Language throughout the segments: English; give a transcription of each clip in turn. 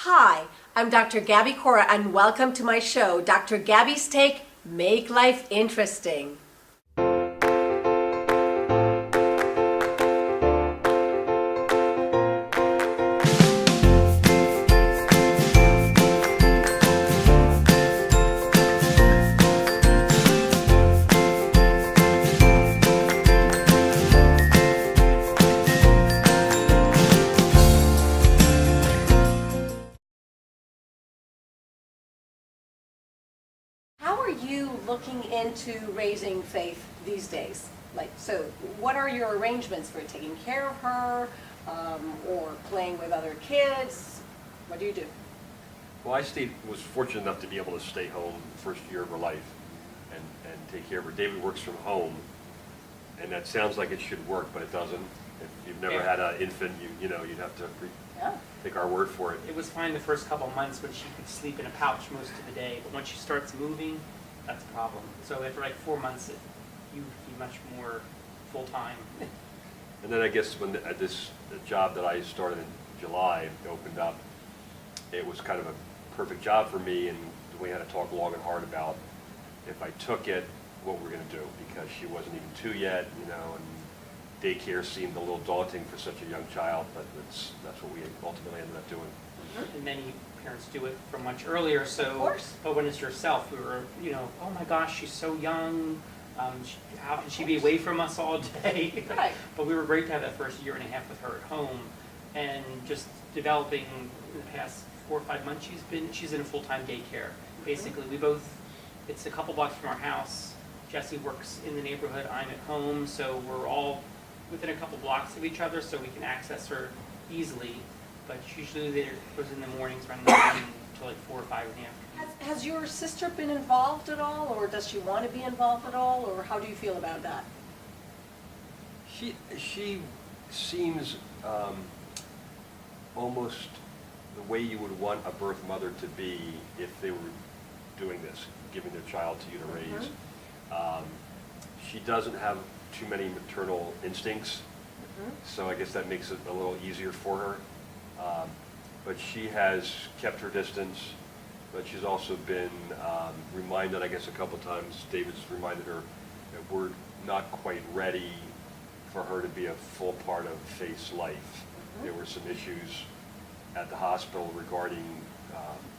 Hi, I'm Dr. Gaby Cora, and welcome to my show, Dr. Gaby's Take, Make Life Interesting. How are you looking into raising Faith these days? So what are your arrangements for taking care of her, or playing with other kids? What do you do? Well, was fortunate enough to be able to stay home the first year of her life and take care of her. David works from home, and that sounds like it should work, but it doesn't. If you've never had an infant, you'd have to take our word for it. It was fine the first couple of months when she could sleep in a pouch most of the day, but once she starts moving, that's a problem. So after like 4 months, you be much more full-time. And then I guess when the job that I started in July opened up, it was kind of a perfect job for me, and we had to talk long and hard about if I took it, what we're going to do, because she wasn't even 2 yet, and daycare seemed a little daunting for such a young child, but that's what we ultimately ended up doing. And many parents do it from much earlier, so. Of course. But when it's yourself, we were, oh my gosh, she's so young. How can she be away from us all day? Right. But we were great to have that first year and a half with her at home, and just developing in the past 4 or 5 months, she's in a full-time daycare. Basically, it's a couple blocks from our house. Jesse works in the neighborhood, I'm at home, so we're all within a couple blocks of each other, so we can access her easily. But usually there was in the mornings around 9 until like 4 or 5 in the afternoon. Has your sister been involved at all, or does she want to be involved at all, or how do you feel about that? She seems almost the way you would want a birth mother to be if they were doing this, giving their child to you to raise. She doesn't have too many maternal instincts, so I guess that makes it a little easier for her. But she has kept her distance, but she's also been reminded, I guess a couple times, David's reminded her that we're not quite ready for her to be a full part of Faith's life. There were some issues at the hospital regarding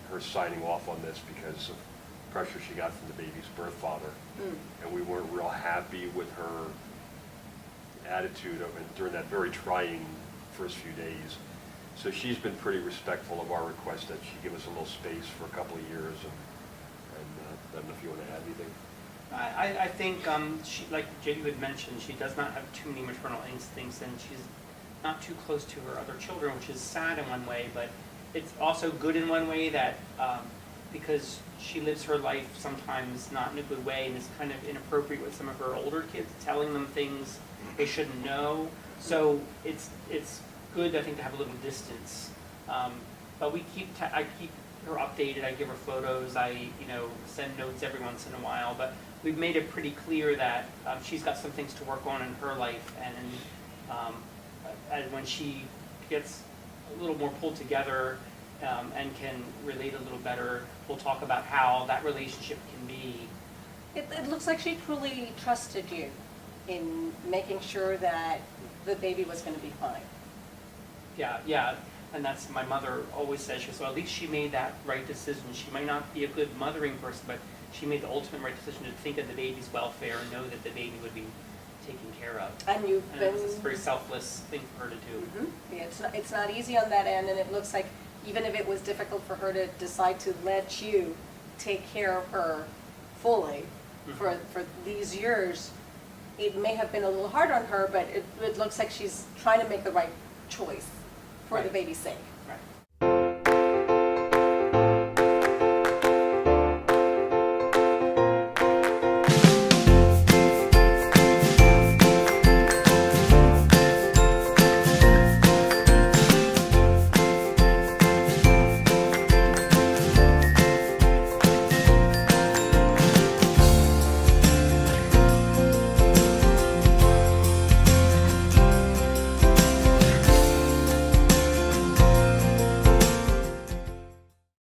her signing off on this because of pressure she got from the baby's birth father. And we weren't real happy with her attitude during that very trying first few days. So she's been pretty respectful of our request that she give us a little space for a couple of years. And I don't know if you want to add anything. I think, she, like Gaby had mentioned, she does not have too many maternal instincts, and she's not too close to her other children, which is sad in one way, but it's also good in one way that because she lives her life sometimes not in a good way, and is kind of inappropriate with some of her older kids, telling them things they shouldn't know. So it's good, I think, to have a little distance. But I keep her updated. I give her photos. I send notes every once in a while. But we've made it pretty clear that she's got some things to work on in her life, and when she gets a little more pulled together and can relate a little better, we'll talk about how that relationship can be. It looks like she truly trusted you in making sure that the baby was going to be fine. Yeah, and that's my mother always says. She goes, well, at least she made that right decision. She might not be a good mothering person, but she made the ultimate right decision to think of the baby's welfare and know that the baby would be taken care of. And it's a very selfless thing for her to do. Yeah, it's not easy on that end, and it looks like even if it was difficult for her to decide to let you take care of her fully for these years, it may have been a little hard on her, but it looks like she's trying to make the right choice for the baby's sake.